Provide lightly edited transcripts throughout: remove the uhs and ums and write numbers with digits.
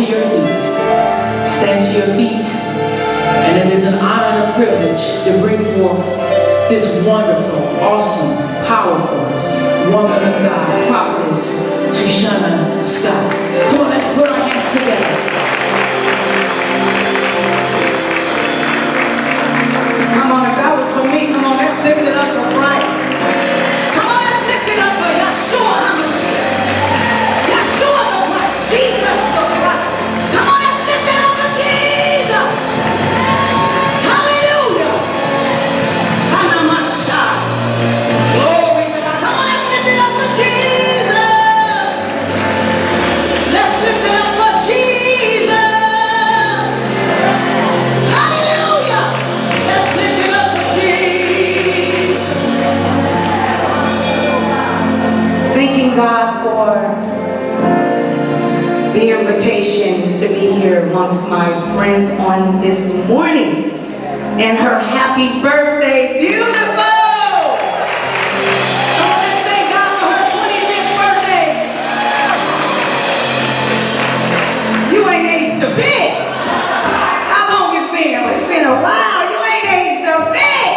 to your feet. Stand to your feet. And it is an honor and a privilege to bring forth this wonderful, awesome, powerful woman of God, Prophetess Tashuna Scott. Come on, let's put our hands together. Come on, if that was for me, come on, let's lift it up for Christ. Come on, let's lift it up for Yeshua HaMashiach. Yeshua the Christ, Jesus the Christ. Come on, let's lift it up for Jesus. Hallelujah. Hanamasha. Glory to God. Come on, let's lift it up for Jesus. Let's lift it up for Jesus. Hallelujah. Let's lift it up for Jesus. Thanking God for the invitation to be here amongst my friends on this morning. And her happy birthday, beautiful! So let's thank God for her 25th birthday. You ain't aged a bit. How long it's been? It's been a while. You ain't aged a bit.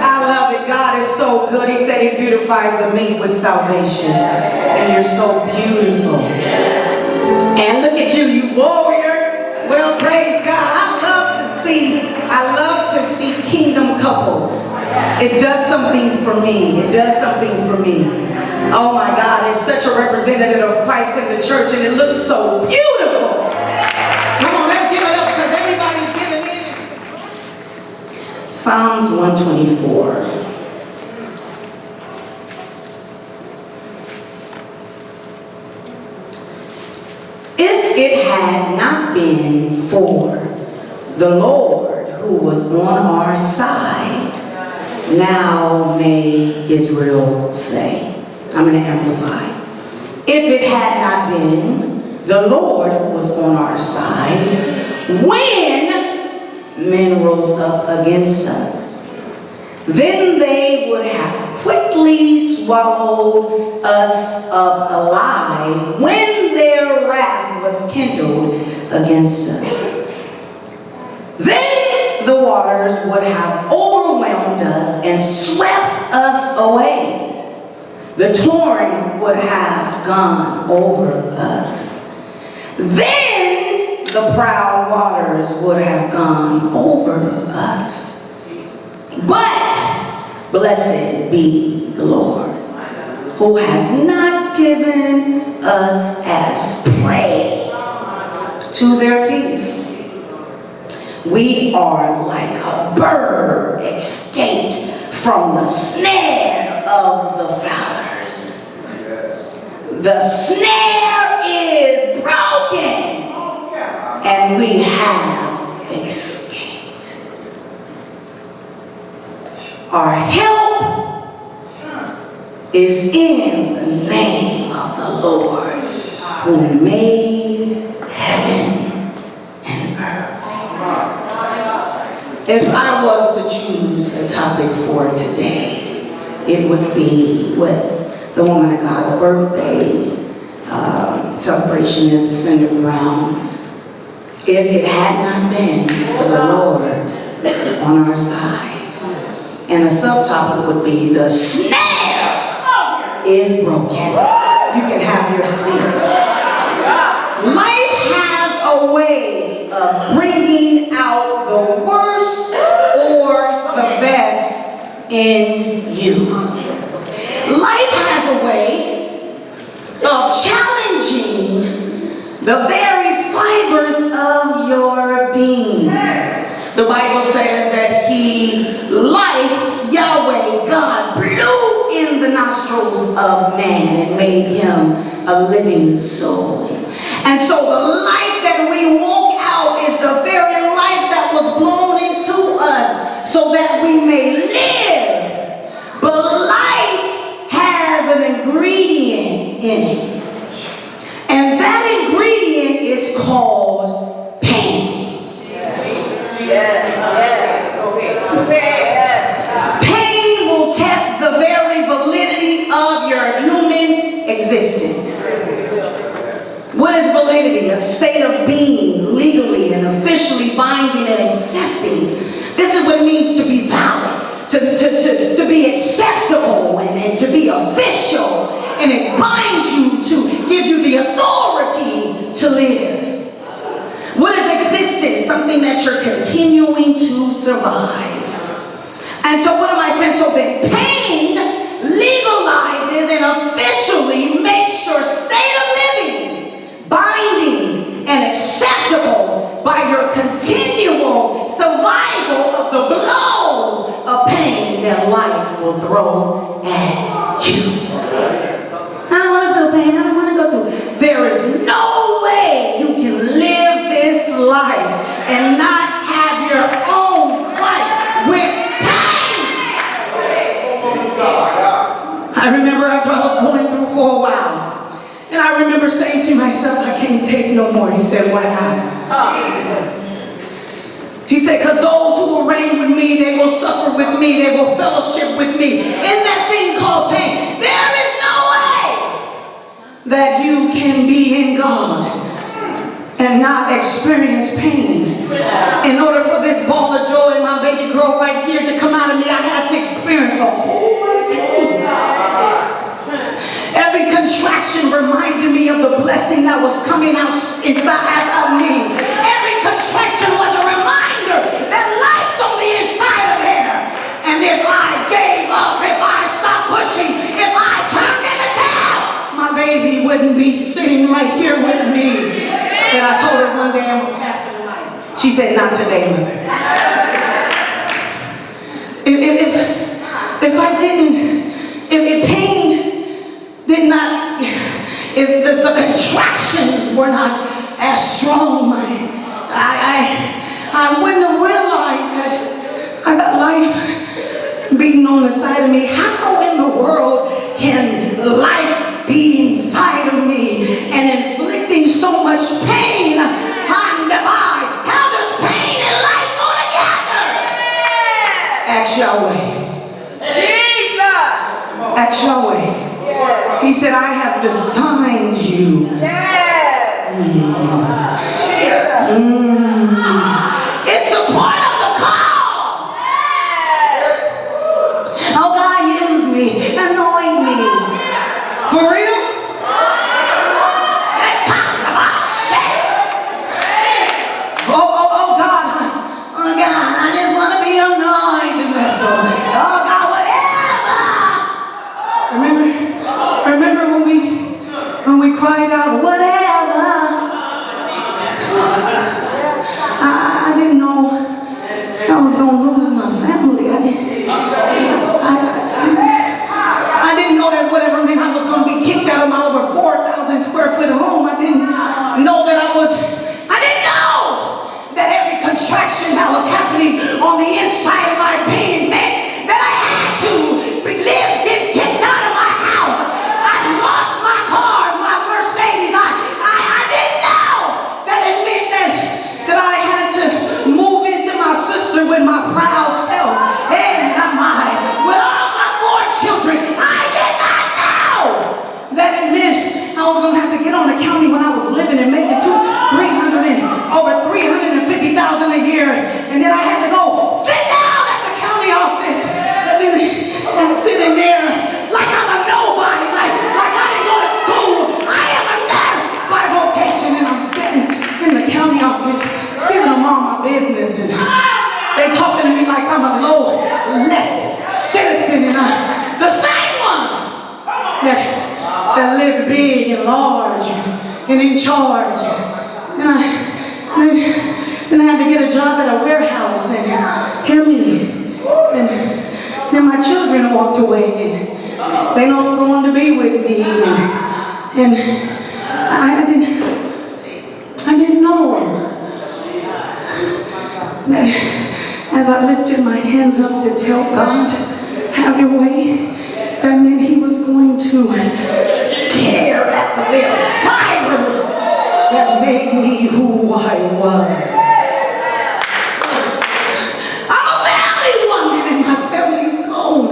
I love it. God is so good. He said he beautifies the meek with salvation. And you're so beautiful. And look at you, you warrior. Well, praise God. I love to see kingdom couples. It does something for me. It does something for me. Oh my God, it's such a representative of Christ in the church, and it looks so beautiful. Come on, let's give it up because everybody's giving in. Psalms 124. If it had not been for the Lord who was on our side, now may Israel say. I'm going to amplify. If it had not been the Lord who was on our side, when men rose up against us, then they would have quickly swallowed us up alive when their wrath was kindled against us. Then the waters would have overwhelmed us and swept us away. The torrent would have gone over us. Then the proud waters would have gone over us. But blessed be the Lord, who has not given us as prey to their teeth. We are like a bird escaped from the snare of the fowlers. The snare is broken, and we have escaped. Our help is in the name of the Lord, who made heaven and earth. If I was to choose a topic for today, it would be with the woman of God's birthday celebration is centered around. If it had not been for the Lord on our side. And the subtopic would be the snare is broken. You can have your seats. Life has a way of bringing out the worst or the best in you. Life has a way of challenging the very fibers of your being. The Bible says that life, Yahweh, God, blew in the nostrils of man and made him a living soul. And so the life that we walk out is the very life that was blown into us so that we may live. But life has an ingredient in it. And that ingredient is called pain. Pain will test the very validity of your human existence. What is validity? A state of being, legally and officially binding and accepting. This is what it means to be valid, to be acceptable and to be official. And it binds you to give you the authority to live. What is existence? Something that you're continuing to survive. And so what am I saying? So that pain legalizes and officially makes your state of living binding and acceptable by your continual survival of the blows of pain that life will throw at you. I don't want to feel pain. I don't want to go through. There is no way you can live this life and not have your own fight with pain. I remember after I was going through for a while, and I remember saying to myself, I can't take no more. He said, why not? He said, because those who will reign with me, they will suffer with me, they will fellowship with me. In that thing called pain, there is no way that you can be in God and not experience pain. In order for this ball of joy in my baby girl right here to come out of me, I had to experience a whole lot of pain. Every contraction reminded me of the blessing that was coming out inside of me. Every contraction was a reminder that life's on the inside of there. And if I gave up, if I stopped pushing, if I turned in the towel, my baby wouldn't be sitting right here with me. And I told her one day, I'm going to pass her tonight. She said, not today, mother. If I didn't, if pain did not, if the contractions were not as strong, I wouldn't have realized that I got life beating on the side of me. How in the world can life be inside of me and inflicting so much pain? How does pain and life go together? Ask Yahweh. Ask Yahweh. He said, I have designed you. It's a part of the call. Oh, God, use me, anoint me. For real? Oh, God, I just want to be anointed vessel. Oh, God, whatever. Remember when we cried out, whatever. I didn't know I was going to lose my family. I didn't know that whatever meant I was going to be kicked out of my over 4,000 square foot home. I didn't know that I didn't know that every contraction that was happening on the inside of my being meant that I had to get kicked out of my house. I lost my cars, my Mercedes. I didn't know that it meant that I had to move into my sister with my proud self and with all my 4 children. I did not know that it meant I was going to have to get on the county when I was living and making over $350,000 a year, and then I had to go sit down at the county office and sit in there like I'm a nobody, like I didn't go to school. I am a nurse by vocation, and I'm sitting in the county office giving them all my business, and they talking to me like I'm a less citizen, and the same one that lived big and large and in charge. And then I had to get a job at a warehouse, and hear me. And then my children walked away, and they no longer wanted to be with me. And I didn't know that as I lifted my hands up to tell God, have your way, that meant He was going to tear at the very fibers that made me who I was. I'm a family woman, and my family's gone.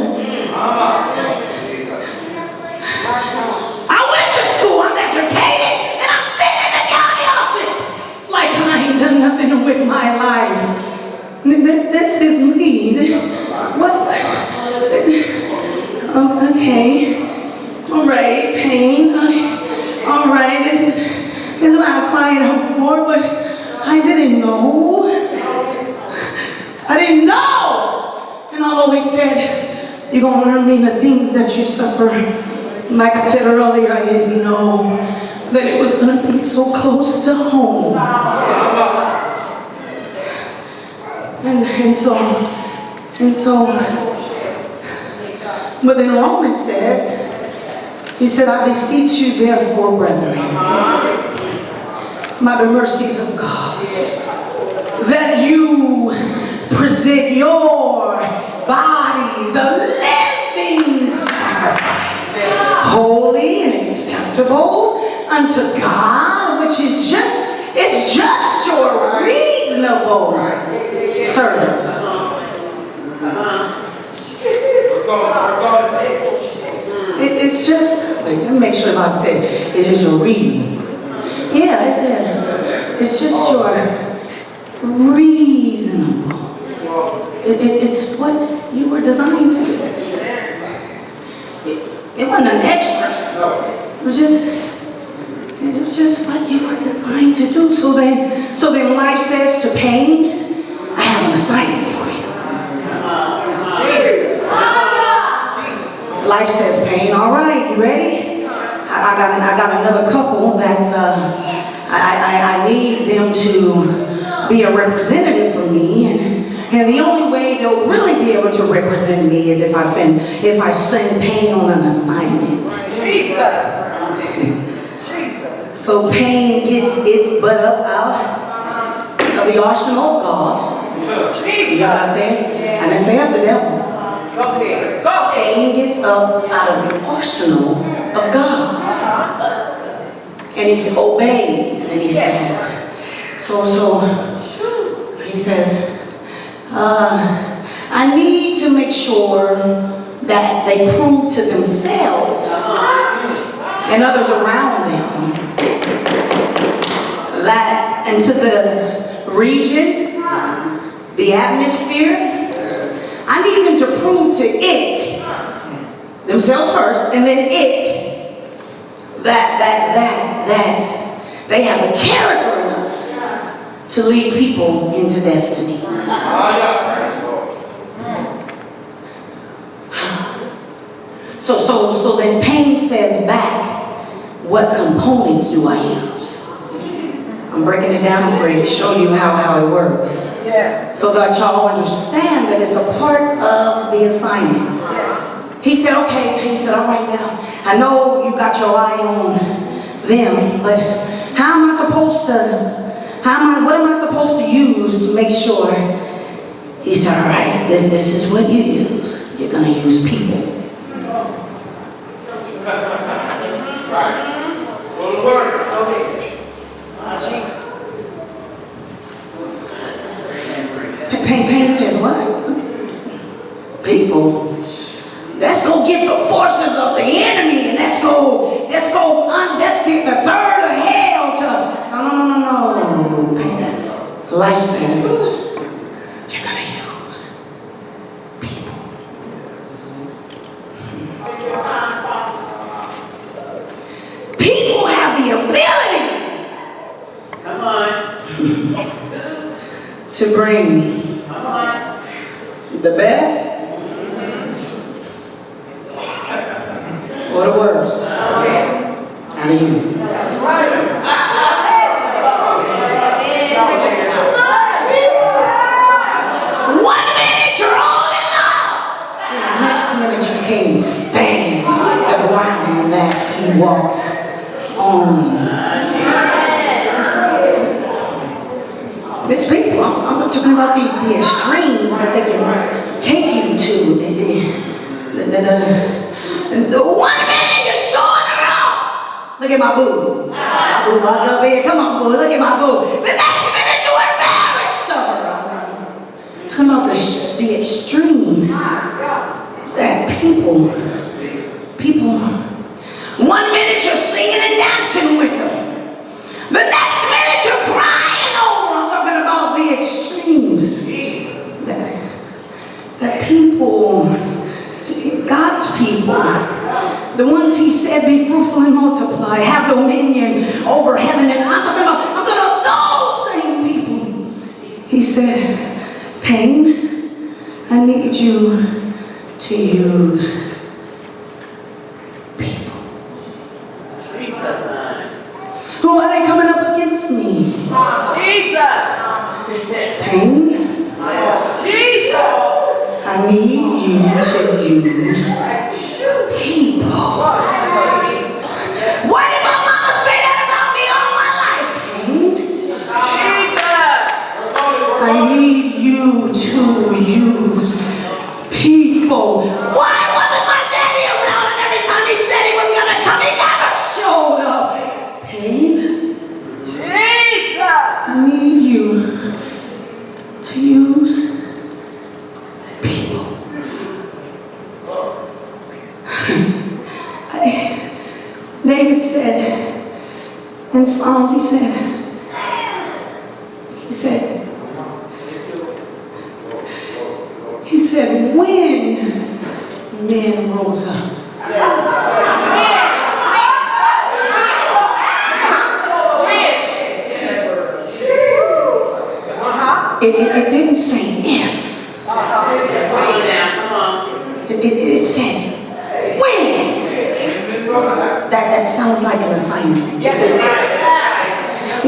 I went to school, I'm educated, and I'm sitting in the county office This is me. What? Oh, okay. All right, pain. All right, this is what I cried out for, but I didn't know. I didn't know. And although he said, you're going to learn me the things that you suffer, like I said earlier, I didn't know that it was going to be so close to home. And so, but then Romans says, he said, I beseech you therefore, brethren, by the mercies of God, that you present your bodies a living sacrifice, holy and acceptable unto God, which is just your reasonable service. It's just, let me make sure if I said it is your reason. Yeah, it said it's just your reasonable. It's what you were designed to do. It wasn't an extra. It was just what you were designed to do. So then life says to pain, I have an assignment for you. Life says pain, all right, you ready? I got another couple that I need them to be a representative for me, and the only way they'll really be able to represent me is if I send pain on an assignment. So pain gets its butt up out of the arsenal of God. You know what I say? And I say of the devil. Pain gets up out of the arsenal of God. And he obeys, and he says, he says, I need to make sure that they prove to themselves and others around them that, and to the region, the atmosphere, I need them to prove to it, themselves first, and then it, that they have the character enough to lead people into destiny. So then pain says back, what components do I use? I'm breaking it down for you to show you how it works. Yeah. So that y'all understand that it's a part of the assignment. Yeah. He said, okay, pain said, all right now, I know you got your eye on them, but what am I supposed to use to make sure? He said, all right, this is what you use. You're going to use people. Pain says what? People. Let's go get the forces of the enemy and let's get the third of hell to. No. Pain. Life says you're gonna use people. People have the ability. Come on. To bring the best or the worst out of you. One minute you're all in love, and the next minute you can't stand the ground that he walks on. It's people. I'm talking about the extremes that they can take you to. The 1 minute you're showing her off. Look at my boo. My boo walk up here. Come on, boo. Look at my boo. The next minute you're embarrassed of her. I'm talking about the extremes that people. 1 minute you're singing and dancing with them. The next minute you're crying over. I'm talking about the extremes. multiply, have dominion over heaven and I'm talking about those same people. He said, Pain, I need you to use people. Who are they coming up against me? Pain, I need you to use people. Why did my mama say that about me all my life? Pain, I need you to use people. Why wasn't my daddy around and every time he said he was going to come, he never showed up? Pain, I need you to use people. David said in Psalms, he said, when men rose up. It didn't say if. It said when. That sounds like an assignment.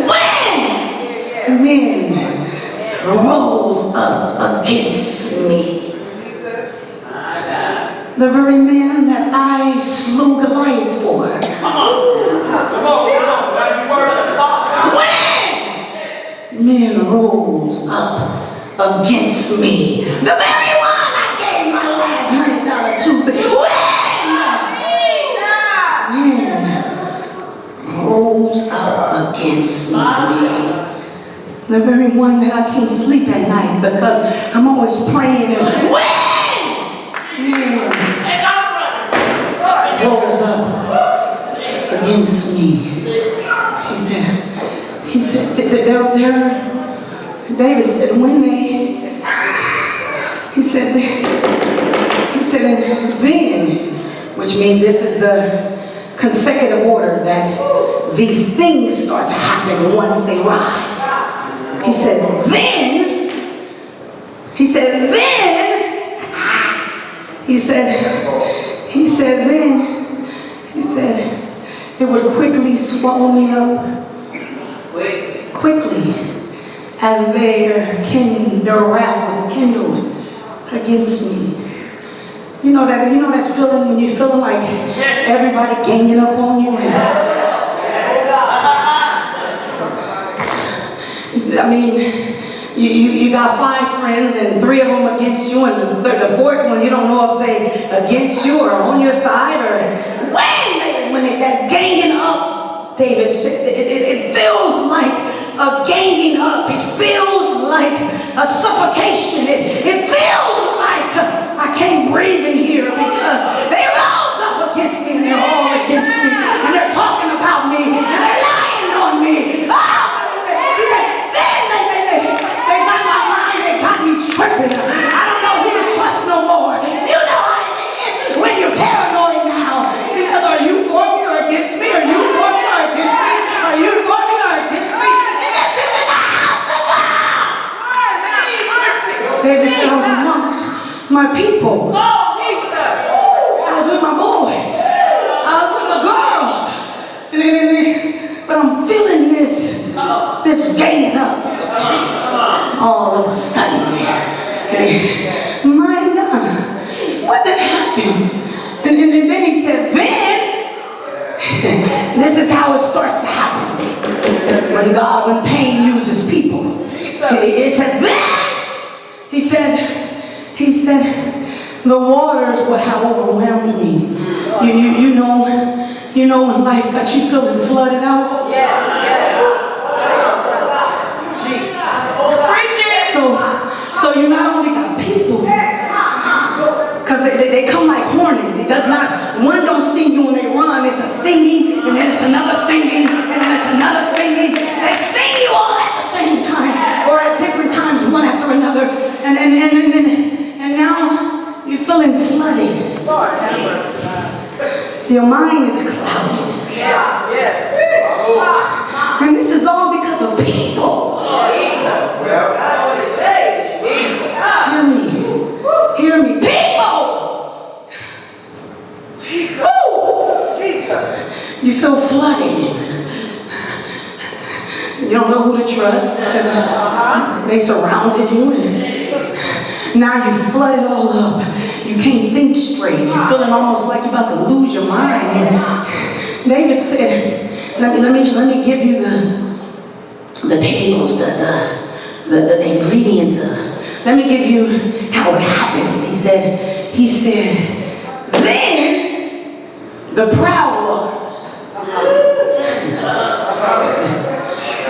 When men rose up against me, the very man that I slew Goliath for. When men rose up against me, the very one I gave my last $100 to, when rose up against me, the very one that I can't sleep at night because I'm always praying and rose up against me. He said, David said, when they, he said, and then, which means this is the consecutive order that these things start to happen once they rise. He said, then, it would quickly swallow me up. Quickly, as their wrath was kindled against me. You know that feeling when you're feeling like everybody ganging up on you I mean, you got 5 friends and 3 of them against you, and the 4th one you don't know if they against you or on your side or when that ganging up, David said, it feels like a ganging up. It feels like a suffocation. It feels like I can't breathe in here because they rose up against me and they're all against me and they're talking about me and they're lying on me. He said, then they got my mind, they got me tripping. I don't know who to trust no more. You know how it is when you're paranoid now. Because are you for me or against me? Are you for me or against me? Are you for me or against me? And this is in the house of God. David said, I was amongst my people. I was with my boys. I was with my girls. But I'm feeling this ganging up all of a sudden. My God, what did happen? And then he said, then, this is how it starts to happen. When pain uses people. It said, then, he said, the waters would have overwhelmed me. You know when life got you feeling flooded out? So you not only got people, because they come like hornets. It does not, one don't sting you when they run. It's a stinging, and then it's another stinging, and then it's another stinging. They sting you all at the same time, or at different times, one after another. And now you're feeling flooded. Your mind is clouded. trust. They surrounded you, and now you flooded all up. You can't think straight. You're feeling almost like you're about to lose your mind. And David said, let me give you the tables, the ingredients. Let me give you how it happens. He said, then the proud waters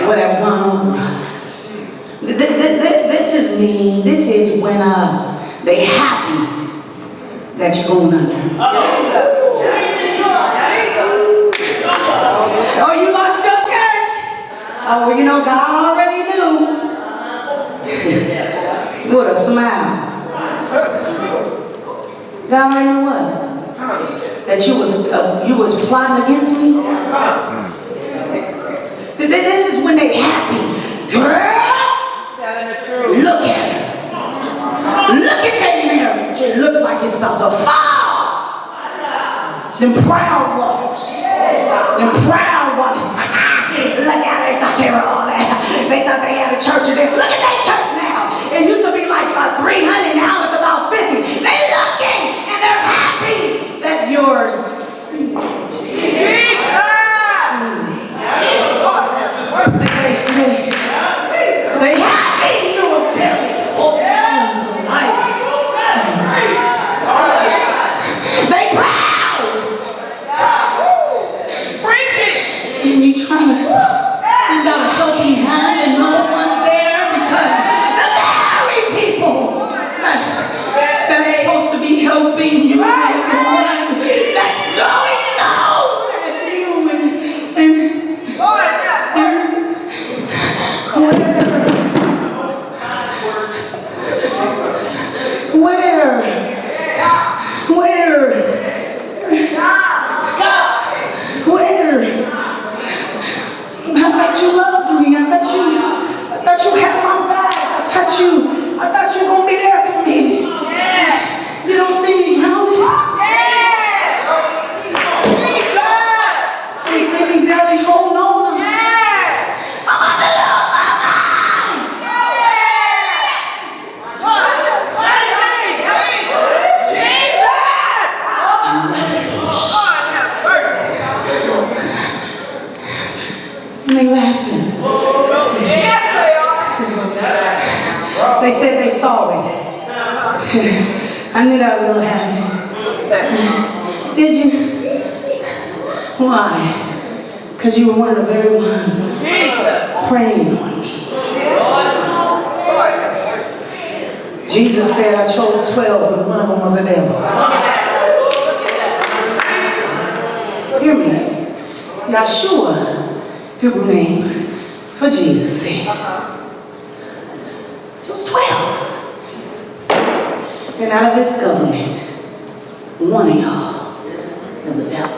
would have gone over us. This is me. This is when they happy that you're going under. Oh, you lost your church? Oh, well, you know, God already knew. With a smile. God already knew what? That you was plotting against me? This is when they happy. Girl, look at her. Look at that marriage. It looks like it's about to fall. Them proud waters. Them proud waters. Look at it. They thought they were all that. They thought they had a church of this. Look at that church now. It used to be like 300. Now it's about 50. They're looking and they're happy that you're they happy you were barely holding to life. They proud. Preach it. And you trying to send out a helping hand and no one's there because the very people that's supposed to be helping you that's going stone at you and Where? I thought you loved me. I thought you had my back. I thought you were gonna be there for me. You don't see me drowning? You see me barely holding on. I'm on the love. They laughing. They said they saw it. I knew that was going to happen. Did you? Why? Because you were one of the very ones praying on me. Jesus said, I chose 12, but one of them was a devil. Hear me. Yeshua, Hebrew name for Jesus' sake. It was 12. And out of this government, one of y'all is a devil.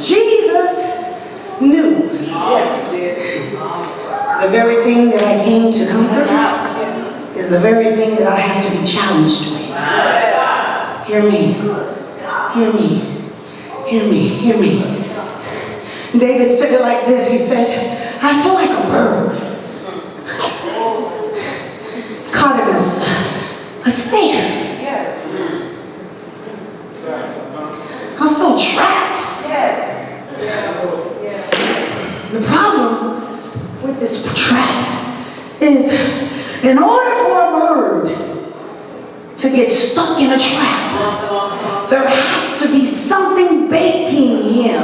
Jesus knew the very thing that I came to conquer is the very thing that I have to be challenged with. Hear me. Hear me. Hear me, hear me. David said it like this. He said, I feel like a bird caught in a snare. I feel trapped. The problem with this trap is in order for a bird to get stuck in a trap, there has to be something baiting him.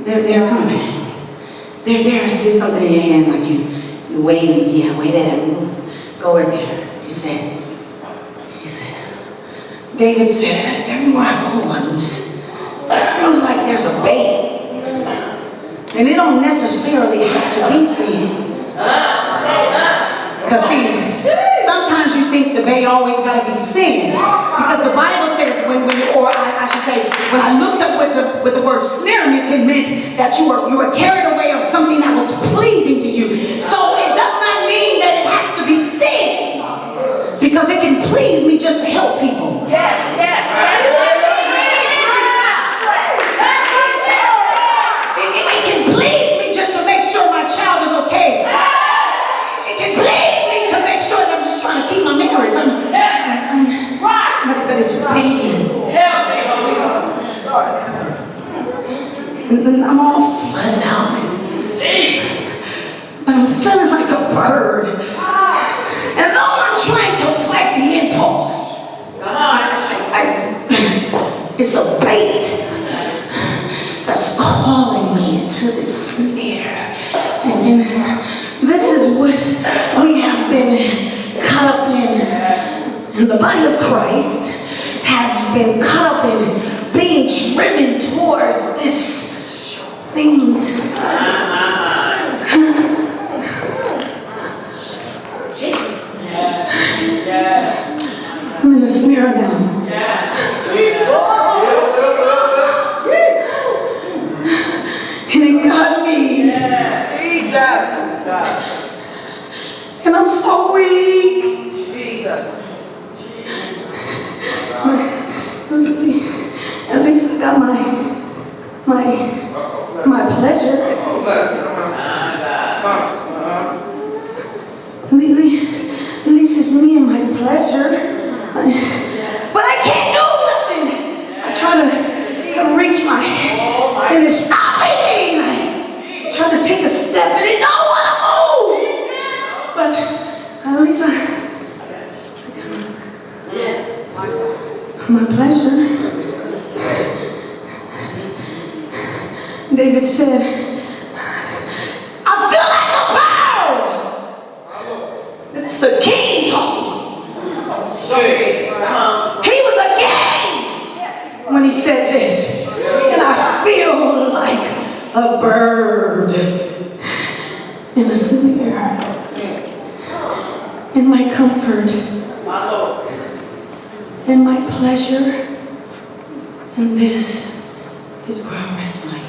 They're coming. They're there. See something in your hand like you waving. Yeah, wave at him. Go right there. He said, David said, everywhere I go, it seems like there's a bait. And it don't necessarily have to be sin. Because see, sometimes you think the bait always got to be sin. Because the Bible says, when I looked up with the word snare meant, it meant that you were carried away of something that was pleasing to you. So it does not mean that it has to be sin. Because it can and then I'm all flooded out. But I'm feeling like a bird. And though I'm trying to fight the impulse, it's a bait that's calling me into this snare. And this is what we have been caught up in. And the body of Christ has been caught up in being driven towards this thing. I'm in the snare now. And it got me. And I'm so weak. At least I got my pleasure. At least it's me and my pleasure. But I can't do nothing. I try to reach my hand and it's stopping me. I try to take a step and it don't want to move. But at least I got my pleasure. David said, I feel like a bird. It's the king talking. He was a king when he said this. And I feel like a bird in a snare. In my comfort. In my pleasure. And this is where I rest my head.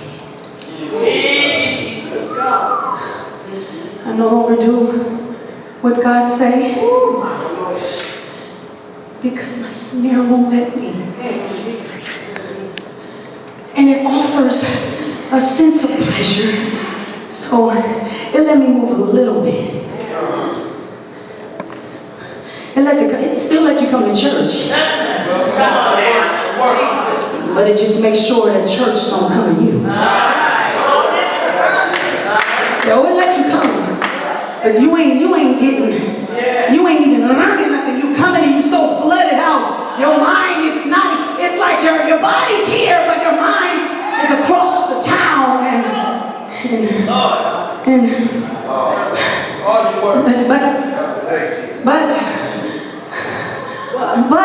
I no longer do what God say because my snare won't let me. And it offers a sense of pleasure. So it let me move a little bit. It still let you come to church. But it just makes sure that church don't come to you. Yo, it let you come. But you ain't even learning nothing. You coming and you so flooded out. Your mind is not, it's like your body's here, but your mind is across the town but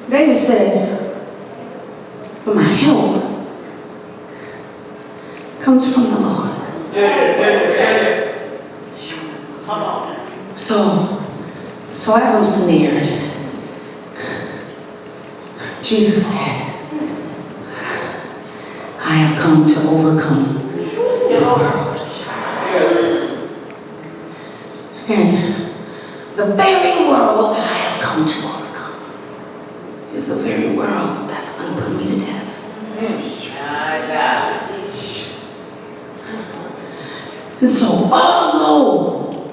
David said, but my help comes from the Lord. So as I'm snared, Jesus said, I have come to overcome the world. And the very world that I have come to overcome is the very world that's going to put me to death. And so, although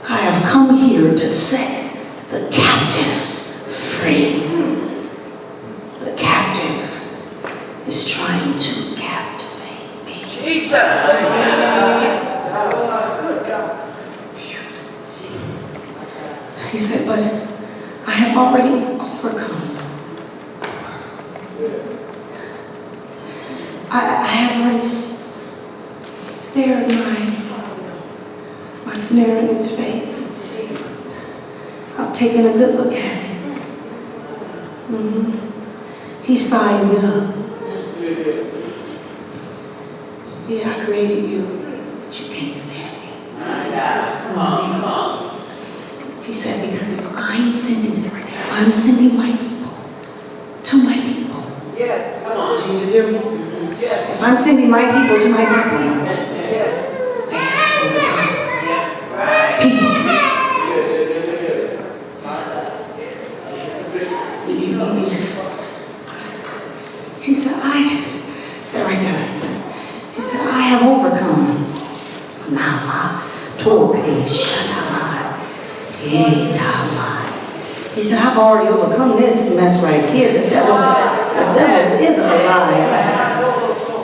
I have come here to set the captives free, the captive is trying to captivate me. He said, but I have already overcome. I have already stared my snare in his face. I've taken a good look at it. He sized it up. Yeah, I created you, but you can't stand me. He said, because if I'm sending my people to my people. Yes. Come on, did you just hear me? Yes. If I'm sending my people to my people, Yes. they have to overcome. People. He said, right there. He said, I have overcome. Now, talk, He said, I've already overcome this mess right here. The devil is a lie.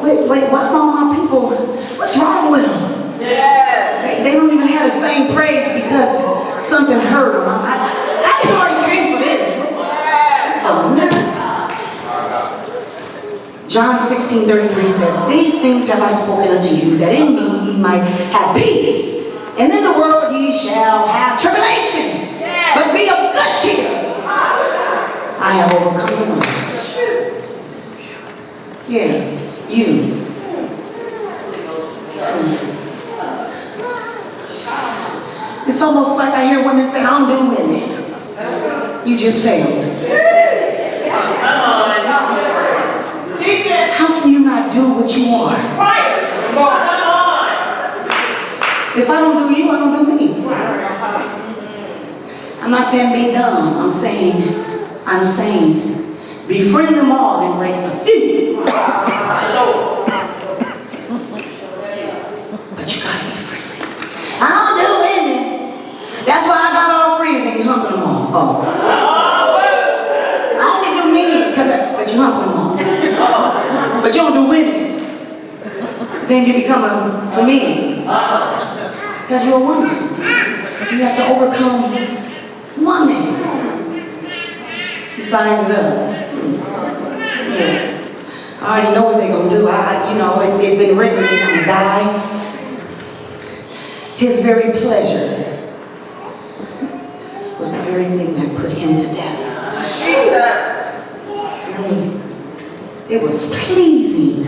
Wait, why all my people, what's wrong with them? They don't even have the same praise because something hurt them. I didn't already came for this. Oh, mess. John 16:33 says, these things have I spoken unto you, that in me ye might have peace. And in the world ye shall have tribulation. But be of good cheer. I have overcome the world. Yeah, you. It's almost like I hear women say, I'm doing it. You just failed. How can you not do what you want? If I don't do you, I don't do me. I'm not saying be dumb. I'm saying befriend them all, embrace a few. But you gotta be friendly. I don't do it. That's why I got all friends and you humble them all. Oh. I only do men, but you humble them all. But you don't do women. Then you become a comedian. Because you're a woman. You have to overcome woman. He signs it up. Yeah. I already know what they're going to do. It's been written he's going to die. His very pleasure was the very thing that put him to death. It was pleasing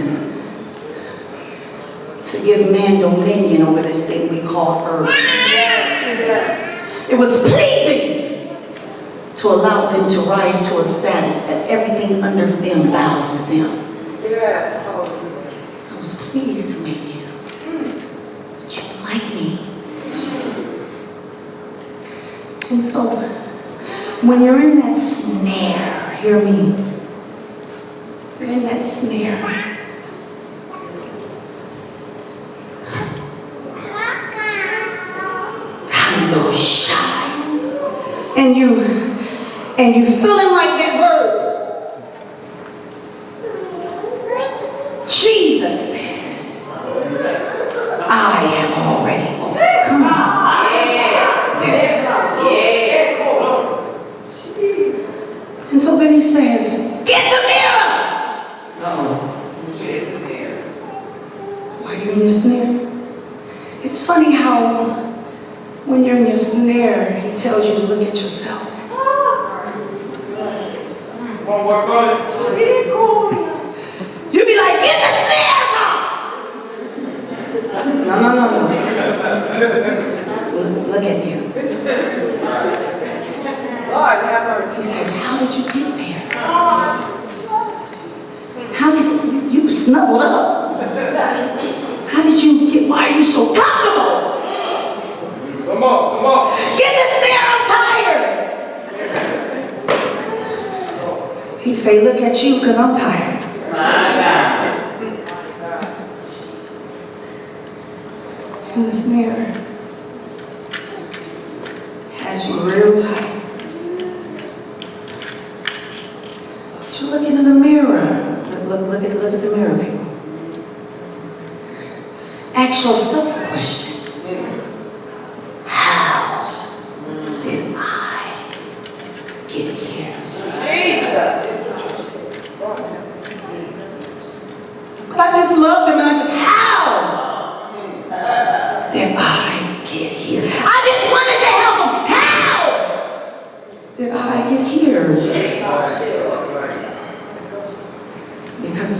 to give man dominion over this thing we call earth. It was pleasing to allow them to rise to a status that everything under them bows to them. I was pleased to make you, but you don't like me. And so, when you're in that snare, hear me, you're in that snare. No shy. And you feeling like that word. Jesus said, I have already overcome this. And so then he says, get the mirror. Why are you in your snare? It's funny how when you're in your snare, he tells you to look at yourself. You be like, get the snare off! No. Look at you. He says, how did you get there? How did you snuggled up? How did you get, why are you so comfortable? Come on. Get this snare, I'm tired. He say, look at you, because I'm tired. And the snare has you real tight. But you look into the mirror. Look at the mirror, people. Ask yourself a question. I just loved him, and how did I get here? I just wanted to help him. How did I get here? Because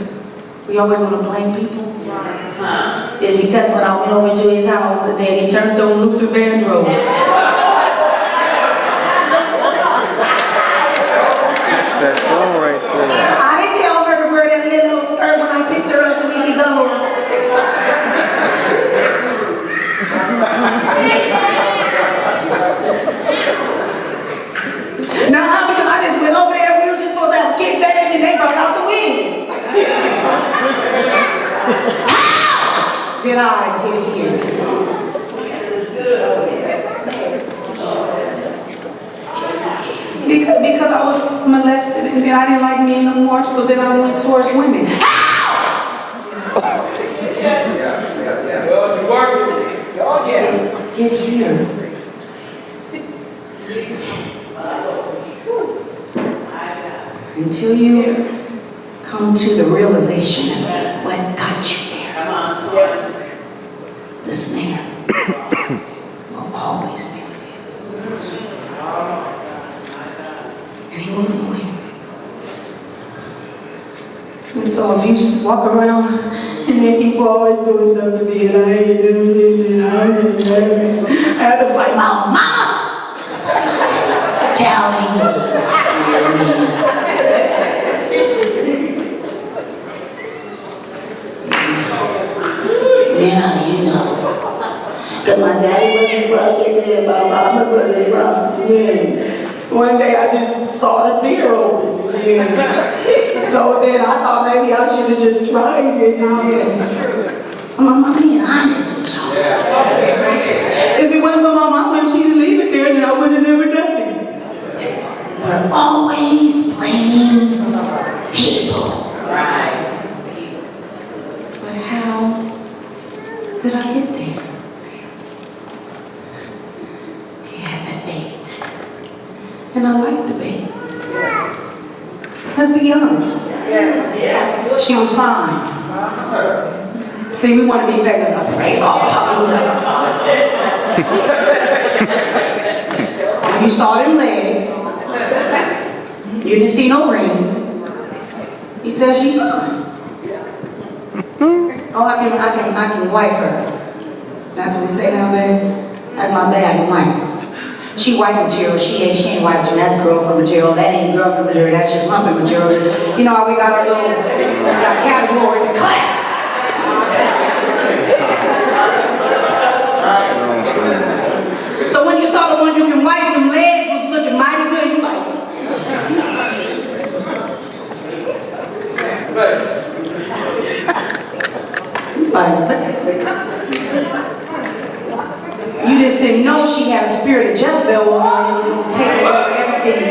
we always want to blame people. It's because when I went over to his house, the day he turned on Luther Vandross. That song right there. I didn't tell her to wear that little skirt when I picked her up so we could go. Nah, because I just went over there and we were just supposed to have a kickback and they brought out the wind. How did I get here? because I was molested, and then I didn't like men no more, so then I went towards women. Yes, get here. Until you come to the realization of what got you there, the snare will always be with you. And he won't know you. And so if you walk around and then people always doing stuff to me and I ain't doing it and I have to fight my own mama. Child ain't good. Yeah, you know. Cause my daddy wasn't rugged and my mama wasn't rugged. Yeah. One day I just saw the door open. Yeah. So then I thought maybe I should have just tried it and then. I'm being honest with y'all. If it wasn't for my mama, if she'd leave it there, then I would have never done it. We're always blaming people. Right. But how did I get there? He had that bait. And I liked the bait. Let's be honest. Yes. She was fine. See, we want to be better than praise God. Hallelujah. You saw them legs. You didn't see no ring. He said she's fine. Oh, I can wife her. That's what we say nowadays. That's my bad, I can wife her. She wife material, she ain't wife material, that's girlfriend material, that ain't girlfriend material, that's just lumping material. You know how we got our little categories and classes. So when you saw the one you can wipe, them legs was looking mighty good, you like you just didn't know she had a spirit of Jezebel on her and was going to take away everything.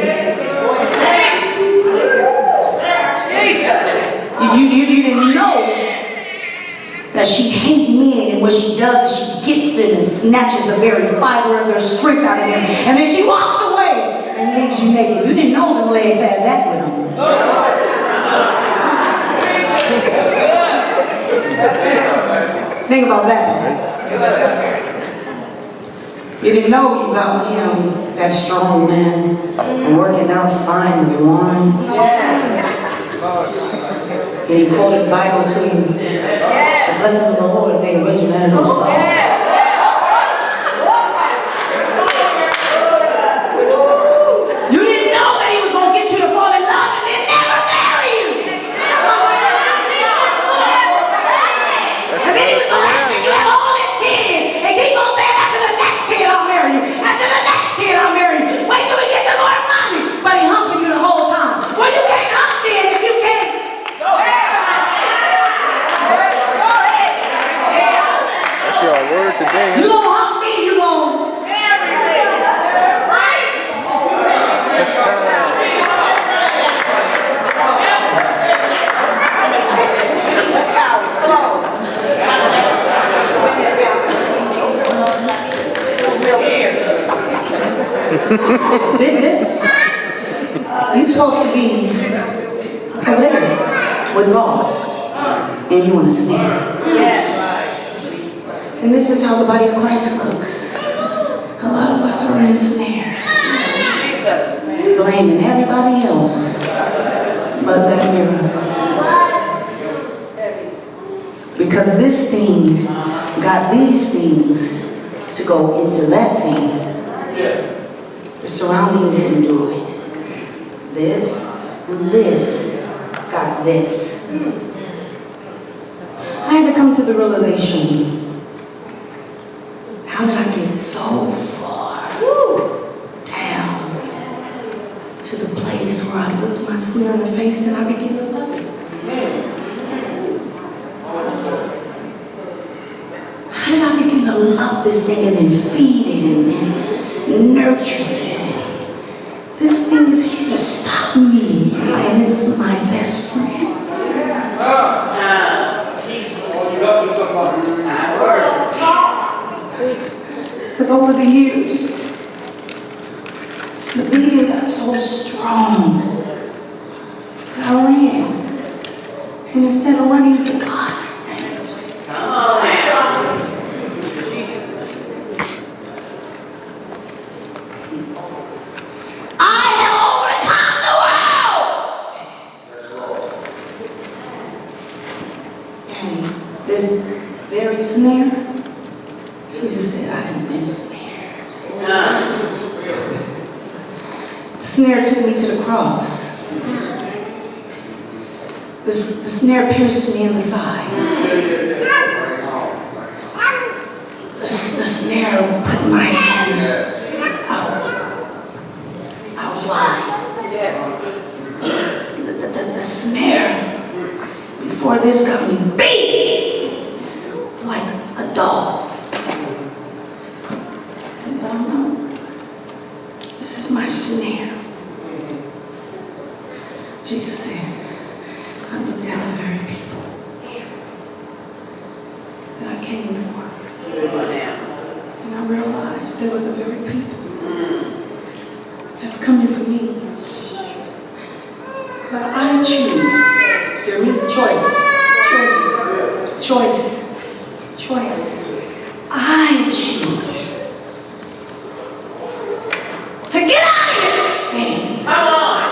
You didn't know that she hates men, and what she does is she gets in and snatches the very fiber of their strength out of them, and then she walks away and leaves you naked. You didn't know them legs had that with them. Think about that. You didn't know you got him, that strong man, and working out fine as one. And he quoted the Bible to you. The blessings of the Lord made rich and added no sorrow. You didn't know that he was going to get you to fall in love and then never marry you. And then he was going to have you have all his kids and keep on saying, after the next kid I'll marry you. After the next kid I'll marry you. Wait till we get some more money. But he humping you the whole time. Well, you can't hump then if you can't. Go ahead. That's your word today. You gonna hump me, you gonna marry me. That's right. This, you're supposed to be over there with God, and you want to snare. And this is how the body of Christ looks. A lot of us are in snares, blaming everybody else but that mirror. Because this thing got these things to go into that thing. The surrounding didn't do it. This and this got this. I had to come to the realization, how did I get so far down to the place where I looked my snare in the face and I began to love it? How did I begin to love this thing and then feed it and then nurture it? This thing is here to to me, and it's my best friend. Because over the years, the bleeding got so strong that I ran. And instead of running to God, I have overcome the world. And this very snare, Jesus said, I have been snared. The snare took me to the cross. The snare pierced me in the side. The snare put my hands out wide. The snare, before this got me beat like a dog. And this is my snare. Jesus said, I looked at the very people that I came for. And I realized they were the very people that's coming for me. But I choose. Hear me? Choice. I choose to get out of this thing. Come on.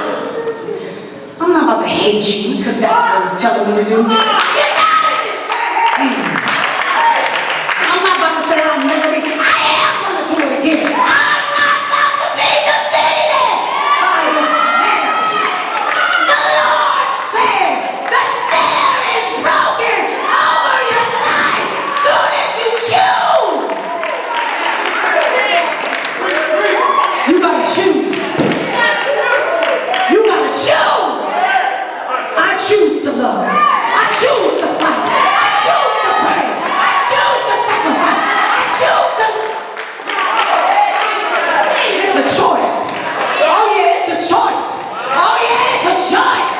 I'm not about to hate you because that's what it's telling me to do. Get out of this thing. I'm not about to say I'll never be. I am going to do it again. I'm not about to be defeated by the snare. The Lord said the snare is broken over your life soon as you choose. You got to choose. You got to choose. I choose to love. I choose to fight. I choose to pray. I choose to sacrifice. I choose to. It's a choice. Oh yeah, it's a choice. Oh yeah, it's a choice.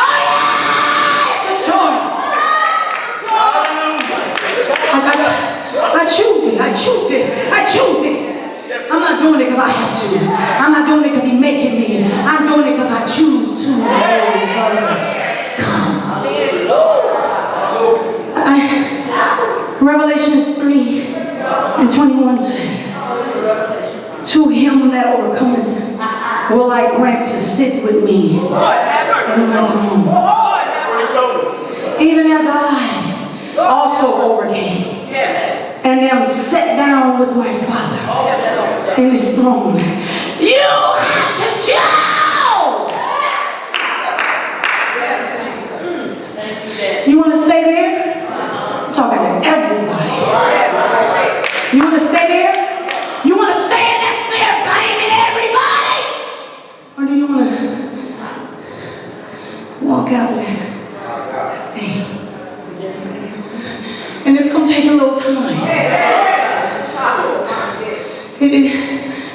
Oh yeah, it's a choice. I choose it. I choose it. I choose it. I'm not doing it because I have to. I'm not doing it because He's making me. I'm doing it because I choose to overcome. Revelations 3:21 says, to him that overcometh will I grant to sit with me in my throne, even as I also overcame and am set down with my Father in His throne. You have to choose. You want to stay there? I'm talking to everybody. You want to stay there? You want to stay in that snare blaming everybody? Or do you want to walk out of that thing? And it's going to take a little time.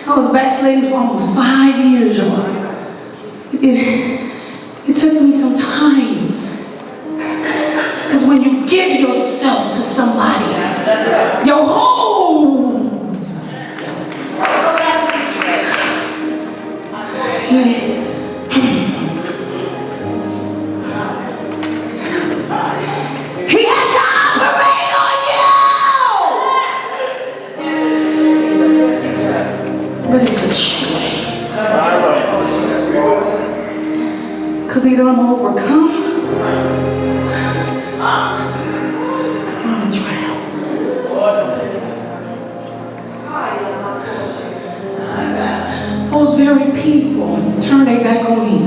I was backsliding for almost 5 years, y'all. It took me some time. Because when you give yourself to somebody, your whole He has to operate on you. But it's a choice. Because either I'm going to overcome or I'm going to drown. Those very people turn their back on me.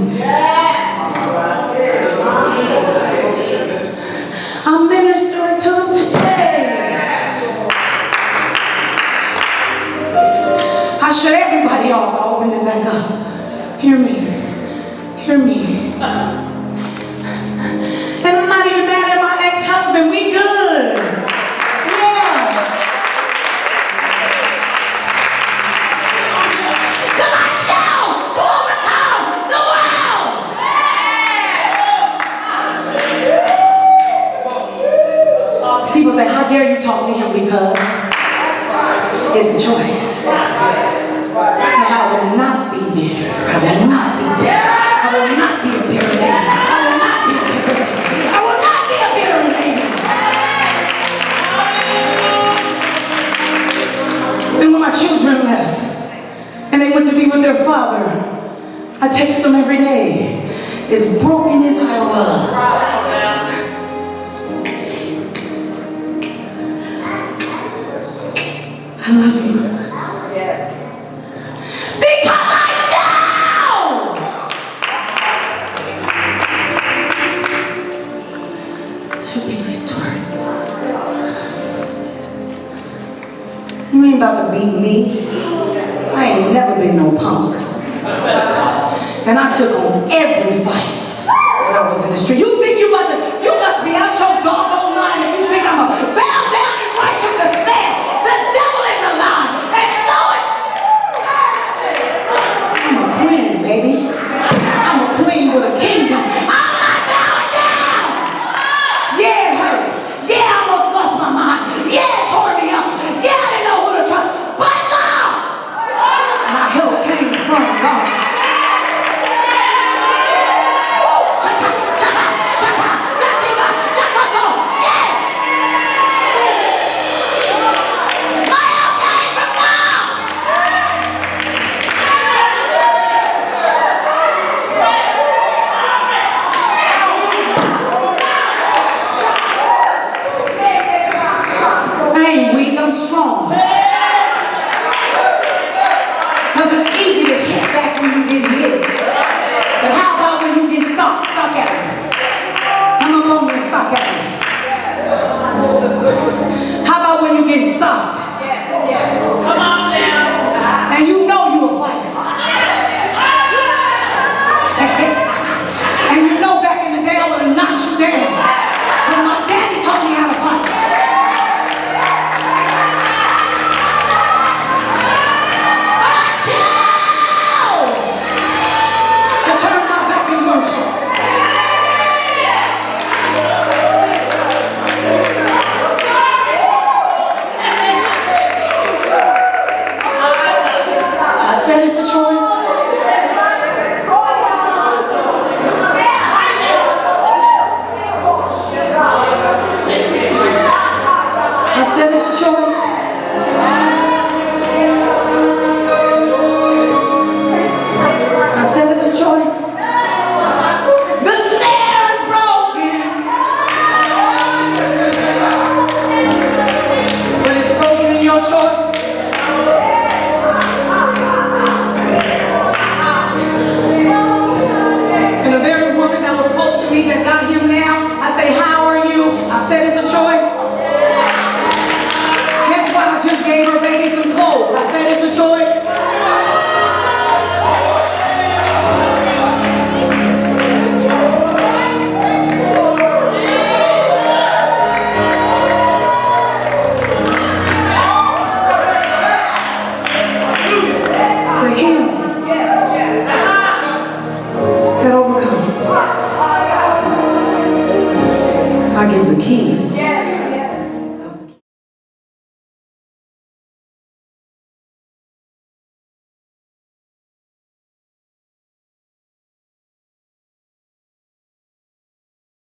I'm ministering to them today. I shut everybody off. I opened it back up. Hear me. Hear me. And I'm not even mad at my ex-husband. We good. Yeah. Because I chose to overcome the world. when their father, I text them every day, as broken as I was. I love you. Yes. Because I chose to be victorious. You ain't about to beat me. I ain't never been no punk. And I took on every fight when I was in the street. You think you about to